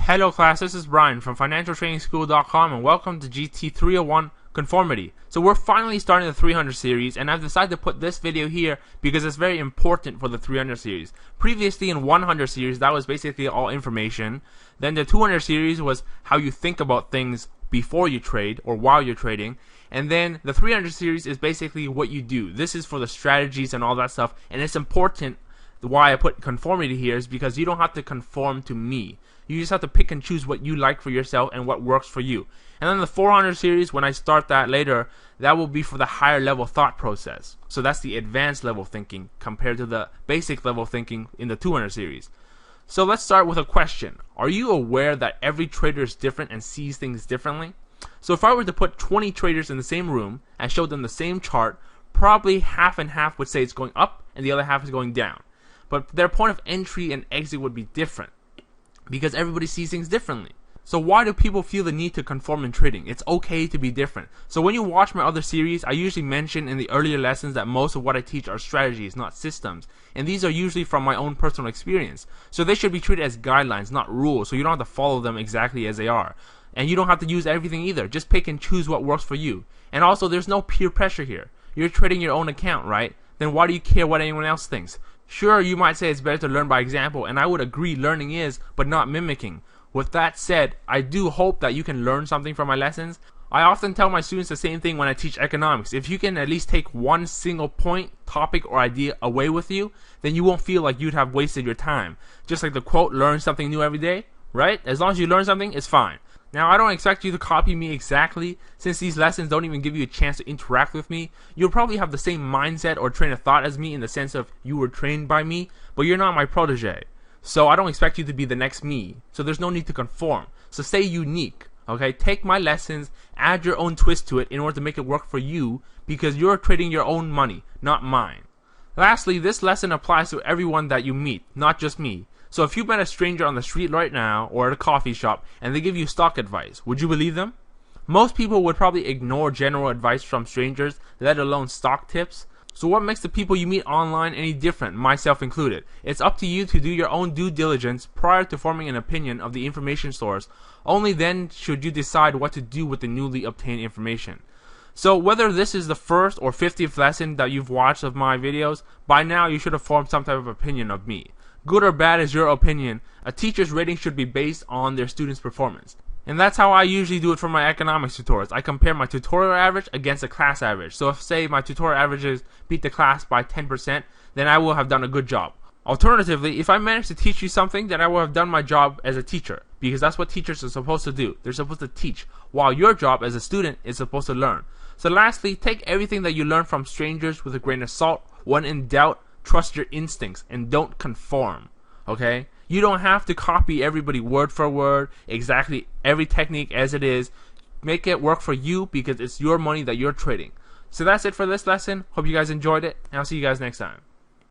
Hello class, this is Brian from financialtrainingschool.com and welcome to GT301 Conformity. So we're finally starting the 300 series, and I've decided to put this video here because it's very important for the 300 series. Previously in 100 series, that was basically all information. Then the 200 series was how you think about things before you trade or while you're trading. And then the 300 series is basically what you do. This is for the strategies and all that stuff, and it's important. Why I put conformity here is because you don't have to conform to me. You just have to pick and choose what you like for yourself and what works for you. And then the 400 series, when I start that later, that will be for the higher level thought process. So that's the advanced level thinking compared to the basic level thinking in the 200 series. So let's start with a question. Are you aware that every trader is different and sees things differently? So if I were to put 20 traders in the same room and show them the same chart, probably half and half would say it's going up and the other half is going down. But their point of entry and exit would be different because everybody sees things differently. So why do people feel the need to conform in trading? It's okay to be different. So when you watch my other series, I usually mention in the earlier lessons that most of what I teach are strategies, not systems. And these are usually from my own personal experience. So they should be treated as guidelines, not rules, so you don't have to follow them exactly as they are. And you don't have to use everything either. Just pick and choose what works for you. And also, there's no peer pressure here. You're trading your own account, right? Then why do you care what anyone else thinks? Sure, you might say it's better to learn by example, and I would agree learning is, but not mimicking. With that said, I do hope that you can learn something from my lessons. I often tell my students the same thing when I teach economics. If you can at least take one single point, topic, or idea away with you, then you won't feel like you'd have wasted your time. Just like the quote, learn something new every day, right? As long as you learn something, it's fine. Now, I don't expect you to copy me exactly, since these lessons don't even give you a chance to interact with me. You'll probably have the same mindset or train of thought as me in the sense of you were trained by me, but you're not my protege. So I don't expect you to be the next me, so there's no need to conform. So stay unique, okay? Take my lessons, add your own twist to it in order to make it work for you, because you're trading your own money, not mine. Lastly, this lesson applies to everyone that you meet, not just me. So if you met a stranger on the street right now or at a coffee shop and they give you stock advice, would you believe them? Most people would probably ignore general advice from strangers, let alone stock tips. So what makes the people you meet online any different, myself included? It's up to you to do your own due diligence prior to forming an opinion of the information source. Only then should you decide what to do with the newly obtained information. So whether this is the first or 50th lesson that you've watched of my videos, by now you should have formed some type of opinion of me. Good or bad is your opinion. A teacher's rating should be based on their students' performance. And that's how I usually do it for my economics tutorials. I compare my tutorial average against the class average. So if, say, my tutorial averages beat the class by 10%, then I will have done a good job. Alternatively, if I manage to teach you something, then I will have done my job as a teacher. Because that's what teachers are supposed to do. They're supposed to teach, while your job as a student is supposed to learn. So lastly, take everything that you learn from strangers with a grain of salt. When in doubt, trust your instincts and don't conform, okay? You don't have to copy everybody word for word, exactly every technique as it is. Make it work for you because it's your money that you're trading. So that's it for this lesson. Hope you guys enjoyed it, and I'll see you guys next time.